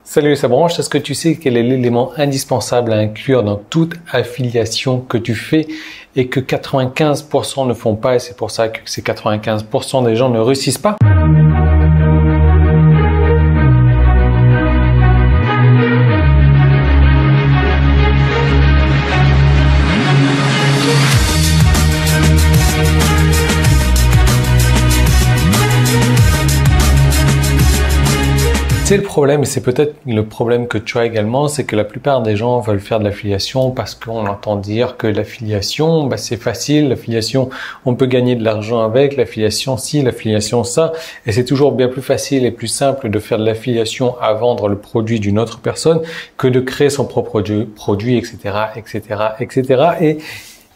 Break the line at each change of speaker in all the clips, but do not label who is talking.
Salut, ça branche. Est-ce que tu sais quel est l'élément indispensable à inclure dans toute affiliation que tu fais et que 95% ne font pas et c'est pour ça que ces 95% des gens ne réussissent pas? C'est le problème, et c'est peut-être le problème que tu as également, c'est que la plupart des gens veulent faire de l'affiliation parce qu'on entend dire que l'affiliation, c'est facile, l'affiliation, on peut gagner de l'argent avec, l'affiliation ci, l'affiliation ça, et c'est toujours bien plus facile et plus simple de faire de l'affiliation à vendre le produit d'une autre personne que de créer son propre produit, etc., etc., etc. Et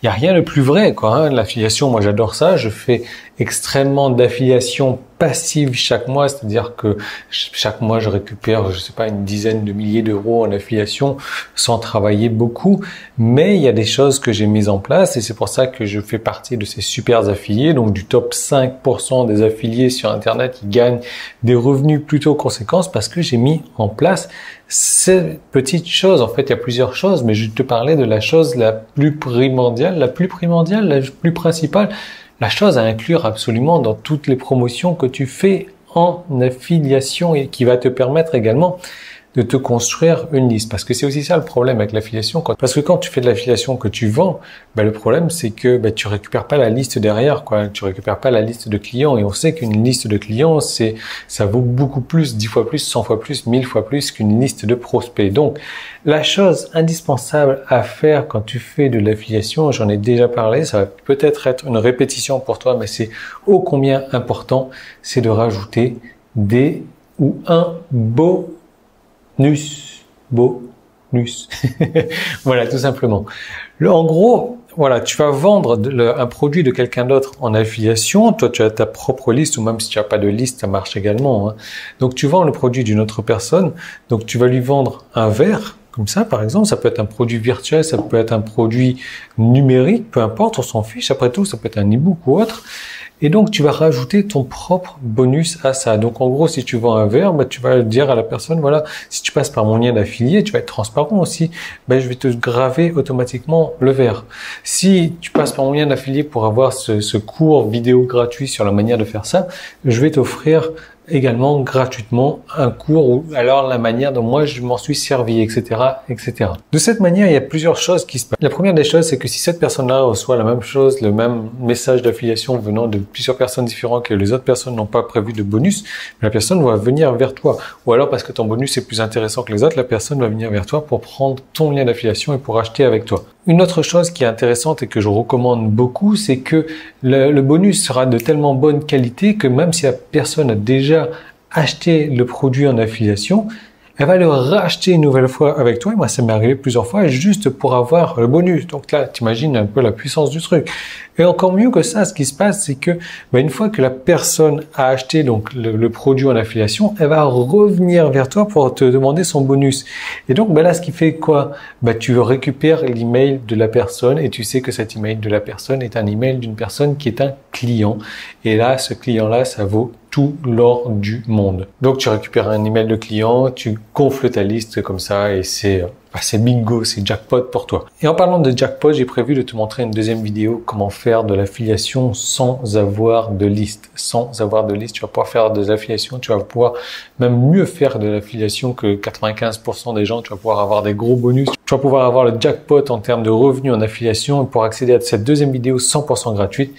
il n'y a rien de plus vrai, quoi. L'affiliation, moi j'adore ça. Je fais extrêmement d'affiliation passive chaque mois, c'est-à-dire que chaque mois je récupère, je sais pas, une dizaine de milliers d'euros en affiliation sans travailler beaucoup. Mais il y a des choses que j'ai mises en place et c'est pour ça que je fais partie de ces super affiliés, donc du top 5% des affiliés sur Internet qui gagnent des revenus plutôt conséquents parce que j'ai mis en place ces petites choses. En fait, il y a plusieurs choses, mais je te parlais de la chose la plus primordiale, la plus principale, la chose à inclure absolument dans toutes les promotions que tu fais en affiliation et qui va te permettre également de te construire une liste. Parce que c'est aussi ça le problème avec l'affiliation. Parce que quand tu fais de l'affiliation que tu vends, le problème c'est que tu récupères pas la liste derrière, quoi. Tu récupères pas la liste de clients et on sait qu'une liste de clients, ça vaut beaucoup plus, 10 fois plus, 100 fois plus, 1000 fois plus qu'une liste de prospects. Donc, la chose indispensable à faire quand tu fais de l'affiliation, j'en ai déjà parlé, ça va peut-être être une répétition pour toi, mais c'est ô combien important, c'est de rajouter des ou un bonus. Voilà, tout simplement. En gros, voilà, tu vas vendre un produit de quelqu'un d'autre en affiliation. Toi, tu as ta propre liste ou même si tu n'as pas de liste, ça marche également. Donc, tu vends le produit d'une autre personne. Donc, tu vas lui vendre un verre. Comme ça, par exemple, ça peut être un produit virtuel, ça peut être un produit numérique, peu importe, on s'en fiche. Après tout, ça peut être un e-book ou autre. Et donc, tu vas rajouter ton propre bonus à ça. Donc, en gros, si tu vends un verre, tu vas dire à la personne, voilà, si tu passes par mon lien d'affilié, tu vas être transparent aussi. Je vais te graver automatiquement le verre. Si tu passes par mon lien d'affilié pour avoir ce cours vidéo gratuit sur la manière de faire ça, je vais t'offrir également gratuitement un cours ou alors la manière dont moi je m'en suis servi, etc., etc. De cette manière, il y a plusieurs choses qui se passent. La première des choses, c'est que si cette personne-là reçoit la même chose, le même message d'affiliation venant de plusieurs personnes différentes que les autres personnes n'ont pas prévu de bonus, la personne va venir vers toi. Ou alors parce que ton bonus est plus intéressant que les autres, la personne va venir vers toi pour prendre ton lien d'affiliation et pour acheter avec toi. Une autre chose qui est intéressante et que je recommande beaucoup, c'est que le bonus sera de tellement bonne qualité que même si la personne a déjà acheté le produit en affiliation, elle va le racheter une nouvelle fois avec toi. Et moi, ça m'est arrivé plusieurs fois juste pour avoir le bonus. Donc là, t'imagines un peu la puissance du truc. Et encore mieux que ça, ce qui se passe, c'est que une fois que la personne a acheté donc le produit en affiliation, elle va revenir vers toi pour te demander son bonus. Et donc là, ce qui fait quoi? Tu récupères l'email de la personne et tu sais que cet email de la personne est un email d'une personne qui est un client. Et là, ce client-là, ça vaut tout l'or du monde. Donc, tu récupères un email de client, tu gonfles ta liste comme ça et c'est bingo, c'est jackpot pour toi. Et en parlant de jackpot, j'ai prévu de te montrer une deuxième vidéo, comment faire de l'affiliation sans avoir de liste. Sans avoir de liste, tu vas pouvoir faire de l'affiliation, tu vas pouvoir même mieux faire de l'affiliation que 95% des gens, tu vas pouvoir avoir des gros bonus, tu vas pouvoir avoir le jackpot en termes de revenus en affiliation. Et pour accéder à cette deuxième vidéo 100% gratuite,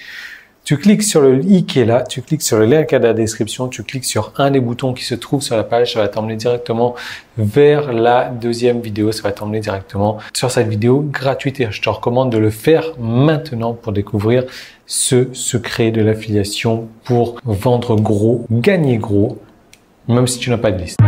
tu cliques sur le i qui est là, tu cliques sur le lien qui est dans la description, tu cliques sur un des boutons qui se trouve sur la page, ça va t'emmener directement vers la deuxième vidéo, ça va t'emmener directement sur cette vidéo gratuite et je te recommande de le faire maintenant pour découvrir ce secret de l'affiliation pour vendre gros, gagner gros, même si tu n'as pas de liste.